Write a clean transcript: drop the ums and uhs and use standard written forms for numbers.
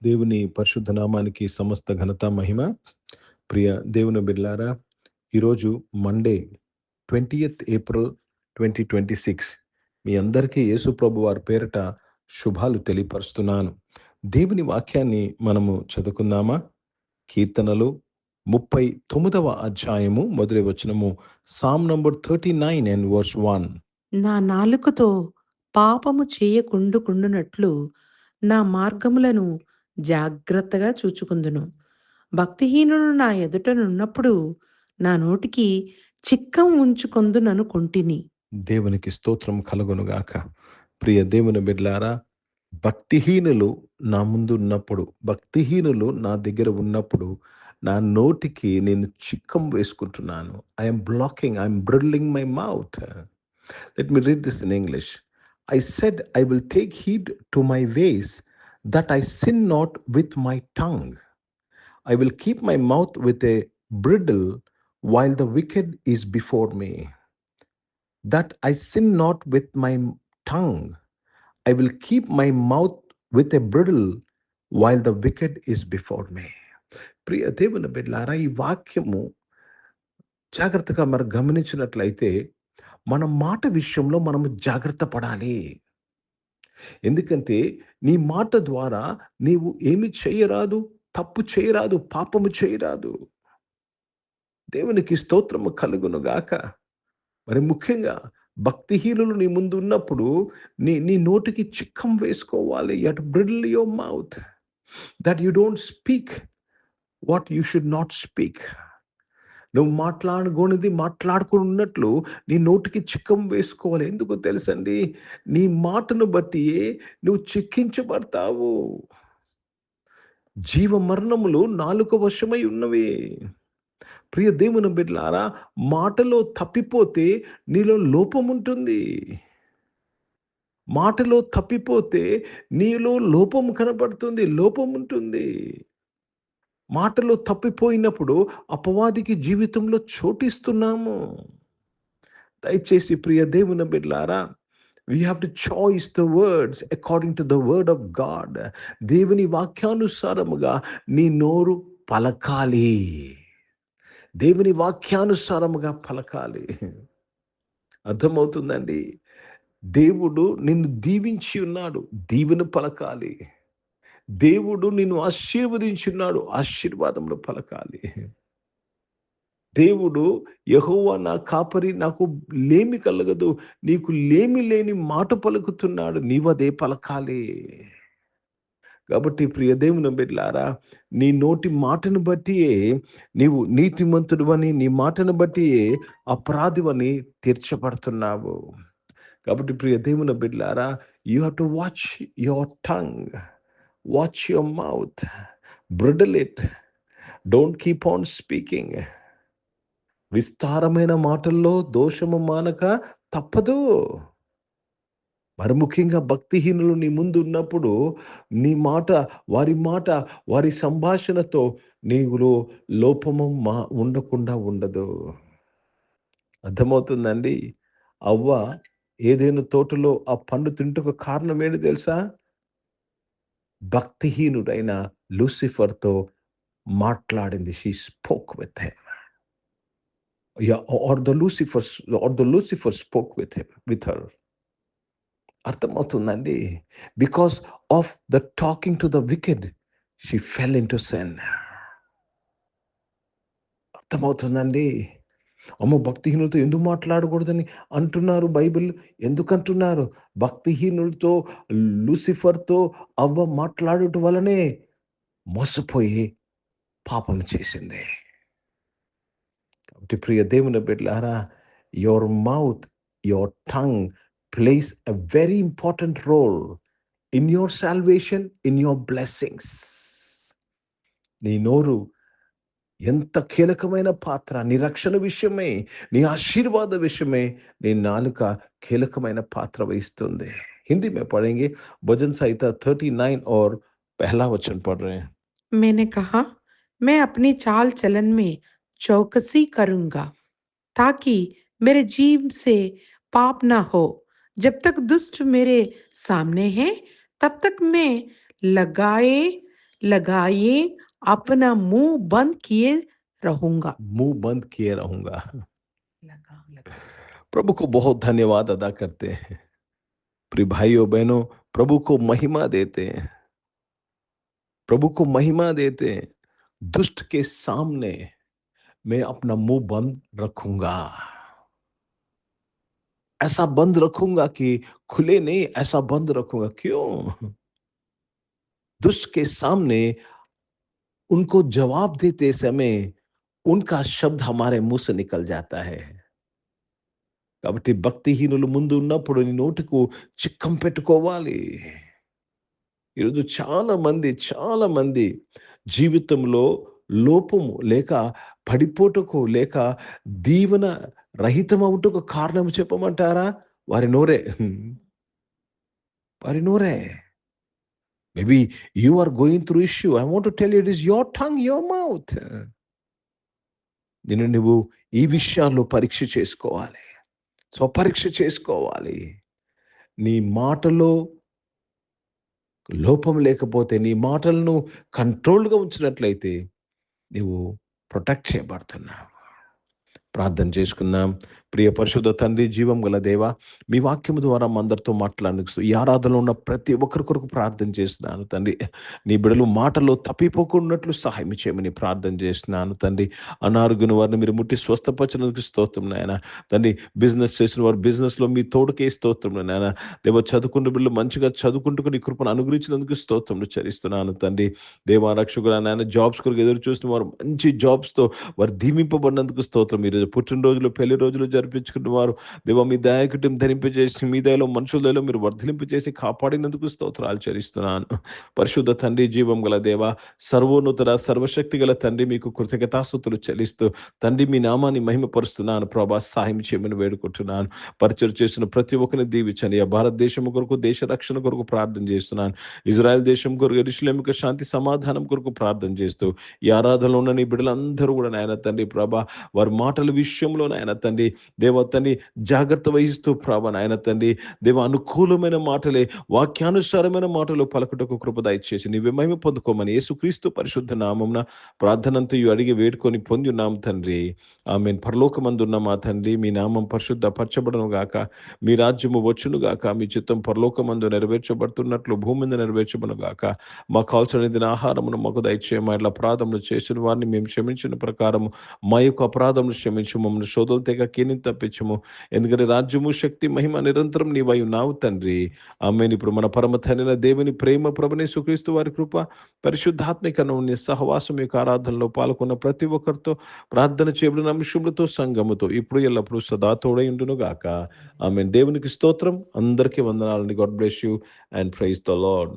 దేవుని పరిశుద్ధ నామానికి సమస్త ఘనత మహిమ. ప్రియ దేవుని బిడ్డలారా, ఈరోజు మండే 20th ఏప్రిల్ 2026 మీ అందరికీ యేసు ప్రభు వారి పేరిట శుభాలు తెలియపరుస్తున్నాను. దేవుని వాక్యాన్ని మనము చదువుకుందామా? కీర్తనలు 39వ అధ్యాయము మొదటి వచనము, సామ్ నంబర్ 39 and verse 1. నా నాలుకతో పాపము చేయకుండునట్లు నా మార్గములను జాగ్రత్తగా చూచుకుందును. భక్తిహీనుడు నా ఎదుటనున్నప్పుడు నా నోటికి చిక్కం ఉంచుకొందుననుకొంటిని. దేవునికి స్తోత్రం కలుగునుగాక. ప్రియ దేవుని బిడ్డలారా, భక్తిహీనులు నా ముందు ఉన్నప్పుడు, భక్తిహీనులు నా దగ్గర ఉన్నప్పుడు నా నోటికి నేను చిక్కం వేసుకుంటున్నాను. I'm blocking, I'm bridling my mouth. Let me read this in English. I said, I will take heed to my ways, that I sin not with my tongue. I will keep my mouth with a bridle while the wicked is before me. That I sin not with my tongue. I will keep my mouth with a bridle while the wicked is before me. ప్రియ దేవుని బిడ్డలారా, ఈ వాక్యము జాగ్రత్తగా మనం గమనించినట్లయితే మన మాట విషయంలో మనము జాగ్రత్త పడాలి. ఎందుకంటే నీ మాట ద్వారా నీవు ఏమి చేయరాదు, తప్పు చేయరాదు, పాపము చేయరాదు. దేవునికి స్తోత్రము కలుగునుగాక. మరి ముఖ్యంగా భక్తిహీనులు నీ ముందు ఉన్నప్పుడు నీ నోటికి చిక్కం వేసుకోవాలి. You have to bridle your mouth that you don't speak what you should not speak. నువ్వు మాట్లాడుకోనిది మాట్లాడుకున్నట్లు నీ నోటికి చిక్కం వేసుకోవాలి. ఎందుకు తెలుసండి? నీ మాటను బట్టి నువ్వు చిక్కించబడతావు. జీవ మరణములు నాలుక వశమై ఉన్నవి. ప్రియ దేవుని బిడ్డలారా, మాటలో తప్పిపోతే నీలో లోపం ఉంటుంది. మాటలో తప్పిపోతే నీలో లోపం కనబడుతుంది, లోపం ఉంటుంది. మాటలో తప్పిపోయినప్పుడు అపవాదికి జీవితంలో చోటిస్తున్నాము. దయచేసి ప్రియ దేవుని బిడ్డలారా, we have to choose the words according to the word of God. దేవుని వాక్యానుసారముగా నీ నోరు పలకాలి. దేవుని వాక్యానుసారముగా పలకాలి. అర్థమవుతుందండి? దేవుడు నిన్ను దీవించి ఉన్నాడు, దీవెన పలకాలి. దేవుడు నిన్ను ఆశీర్వదించున్నాడు, ఆశీర్వాదములు పలకాలి. దేవుడు యెహోవా నా కాపరి, నాకు లేమి కలగదు, నీకు లేమి లేని మాట పలుకుతున్నాడు, నీవదే పలకాలి. కాబట్టి ప్రియ దేవుని బిడ్డలారా, నీ నోటి మాటను బట్టియే నీవు నీతిమంతుడివని, నీ మాటను బట్టియే అపరాధివని తీర్చబడుతున్నావు. కాబట్టి ప్రియ దేవుని బిడ్డలారా, you have to watch your tongue, watch your mouth, bridle it, don't keep on speaking. విస్తారమైన మాటల్లో దోషము మానక తప్పదు. మరి ముఖ్యంగా భక్తిహీనులు నీ ముందు ఉన్నప్పుడు నీ మాట, వారి సంభాషణతో నీలో లోపము ఉండకుండా ఉండదు. అర్థమవుతుందండి? అవ్వ ఏదైనా తోటలో ఆ పండు తింటుకు కారణం ఏంటి తెలుసా? భక్తిహీనుడైన లూసిఫర్తో మాట్లాడింది. She spoke with him. or the Lucifer spoke with her. అర్థమవుతుందండి? Because of the talking to the wicked she full into sin. అర్థమవుతుందండి? అమ్మో, భక్తిహీనులతో ఎందుకు మాట్లాడకూడదని అంటున్నారు బైబిల్. ఎందుకంటున్నారు? భక్తిహీనులతో, లూసిఫర్తో అవ్వ మాట్లాడటం వలనే మోసపోయి పాపం చేసింది. కాబట్టి ప్రియ దేవుని బిడ్డలారా, your mouth, your tongue plays a very important role in your salvation, in your blessings. నీ నోరు ఎంత కీలకమైన పాత్ర. నీ రక్షణ విషయమే, నీ ఆశీర్వాద విషయమే నీ నాలుక కీలకమైన పాత్ర వహిస్తుంది. हिंदी में पढ़ेंगे, भजन संहिता 39 और पहला वचन पढ़ रहे हैं. मैंने कहा, मैं अपनी चाल चलन में चौकसी करूंगा, ताकि मेरे जीव से पाप ना हो. जब तक दुष्ट मेरे सामने है, तब तक मैं लगाए अपना मुंह बंद किए रहूंगा। मुंह बंद किए रहूंगा। लगा। प्रभु को बहुत धन्यवाद अदा करते हैं। प्रिय भाइयों बहनों, प्रभु को महिमा देते हैं, प्रभु को महिमा देते हैं। दुष्ट के सामने मैं अपना मुंह बंद रखूंगा। ऐसा बंद रखूंगा कि खुले नहीं, ऐसा बंद रखूंगा। क्यों? दुष्ट के सामने उनको जवाब देते समय उनका शब्द हमारे मुंह से निकल जाता है। కాబట్టి భక్తిహీనులు ముందు ఉన్నప్పుడు నీ నోటికు చిక్కం పెట్టుకోవాలి. ఈరోజు చాలా మంది జీవితంలో లోపము లేక పడిపోటుకు లేక దీవెన రహితమవుటకు కారణం చెప్పమంటారా? వారి నోరే. వారి నోరే. Maybe you are going through issue. I want to tell you it is your tongue, your mouth. నిన్ను నువ్వు ఈ విషయాల్లో పరీక్ష చేసుకోవాలి. స్వపరీక్ష చేసుకోవాలి. నీ మాటలో లోపం లేకపోతే, నీ మాటలను కంట్రోల్‌గా ఉంచినట్లయితే నీవు ప్రొటెక్ట్ చేయబడుతున్నావు. ప్రార్థన చేసుకుందాం. ప్రియ పరిశుద్ధ తండ్రి, జీవం గల దేవా, మీ వాక్యము ద్వారా మా అందరితో మాట్లాడినందుకు ఈ ఆరాధనలో ఉన్న ప్రతి ఒక్కరి కొరకు ప్రార్థన చేస్తున్నాను తండ్రి. నీ బిడ్డలు మాటల్లో తప్పిపోకున్నట్లు సహాయం చేయమని ప్రార్థన చేస్తున్నాను తండ్రి. అనారోగ్యమైన వారిని మీరు ముట్టి స్వస్థపరిచినందుకు స్తోత్రం నాయన తండ్రి. బిజినెస్ చేసిన వారు బిజినెస్లో మీ తోడుకే స్తోత్రం నాయన దేవ. చదువుకున్న బిడ్డలు మంచిగా చదువుకుంటూ నీ కృపను అనుగ్రహించినందుకు స్తోత్రం చెల్లిస్తున్నాను తండ్రి. దేవా రక్షకుడా నాయన, జాబ్స్ కొరకు ఎదురు చూసిన వారు మంచి జాబ్స్తో వారు దీవింపబడినందుకు స్తోత్రం. ఈరోజు పుట్టినరోజులు, పెళ్లి రోజులు జరిపించుకున్న వారు దేవ మీ దయాకటం ధరింపజేసి మీ దయలో మనుషుల దయలో మీరు వర్ధలింపజేసి కాపాడినందుకు స్తోత్రాలు చెల్లిస్తున్నాను. పరిశుద్ధ తండ్రి, జీవం గల దేవ, సర్వోన్నతుడ, సర్వశక్తి గల తండ్రి, మీకు కృతజ్ఞతాస్తుతులు చెల్లిస్తూ తండ్రి మీ నామాన్ని మహిమపరుస్తున్నాను. ప్రభా సహాయం చేయమని వేడుకుంటున్నాను. పరిచయం చేసిన ప్రతి ఒక్కరిని దీవించండి. ఆ భారతదేశం కొరకు, దేశ రక్షణ కొరకు ప్రార్థన చేస్తున్నాను. ఇజ్రాయెల్ దేశం కొరకు, యెరూషలేముకు శాంతి సమాధానం కొరకు ప్రార్థన చేస్తూ ఈ ఆరాధనలో ఉన్న నీ బిడ్డలందరూ కూడా నాయన తండ్రి ప్రభా వారి మాటల విషయంలో నాయన తండ్రి దేవ తండ్రి జాగ్రత్త వహిస్తూ ప్రభా నాయన తండ్రి దేవ అనుకూలమైన మాటలే, వాక్యానుసారమైన మాటలు పలకటకు కృప దయచేసి నీవే మహిమ పొందుకోమని యేసుక్రీస్తు పరిశుద్ధ నామమున ప్రార్థనంతయు అడిగి వేడుకొని పొంది ఉన్నాం తండ్రి. ఆమేన్. పరలోకమందున్న మా తండ్రి, మీ నామం పరిశుద్ధ పరచబడును గాక, మీ రాజ్యము వచ్చును గాక, మీ చిత్తం పరలోకమందు నెరవేర్చబడుతున్నట్లు భూమి మీద నెరవేర్చబడును గాక. మాకు కావాల్సిన ఆహారమును మాకు దయచేయమా. ఇట్లా అపరాధములు చేసిన వారిని మేము క్షమించిన ప్రకారము మా యొక్క అపరాధములు క్షమించు, మమ్మల్ని శోధనలు తెగ కీని తప్పించము. ఎందుకంటే రాజ్యము, శక్తి, మహిమ నిరంతరం నీవై ఉన్నావు తండ్రి. ఆమేన్. ఇప్పుడు మన పరమ తండ్రి దేవుని ప్రేమ, ప్రభువైన యేసుక్రీస్తు వారి కృప, పరిశుద్ధాత్మికను సహవాసం యొక్క ఆరాధనలో పాల్గొన్న ప్రతి ఒక్కరితో, ప్రార్థన చేయబడిన అంశములతో, సంఘముతో ఇప్పుడు ఎల్లప్పుడూ సదా తోడై ఉండును గాక. ఆమేన్. దేవునికి స్తోత్రం. అందరికీ వందనాలండి. God bless you and praise the lord.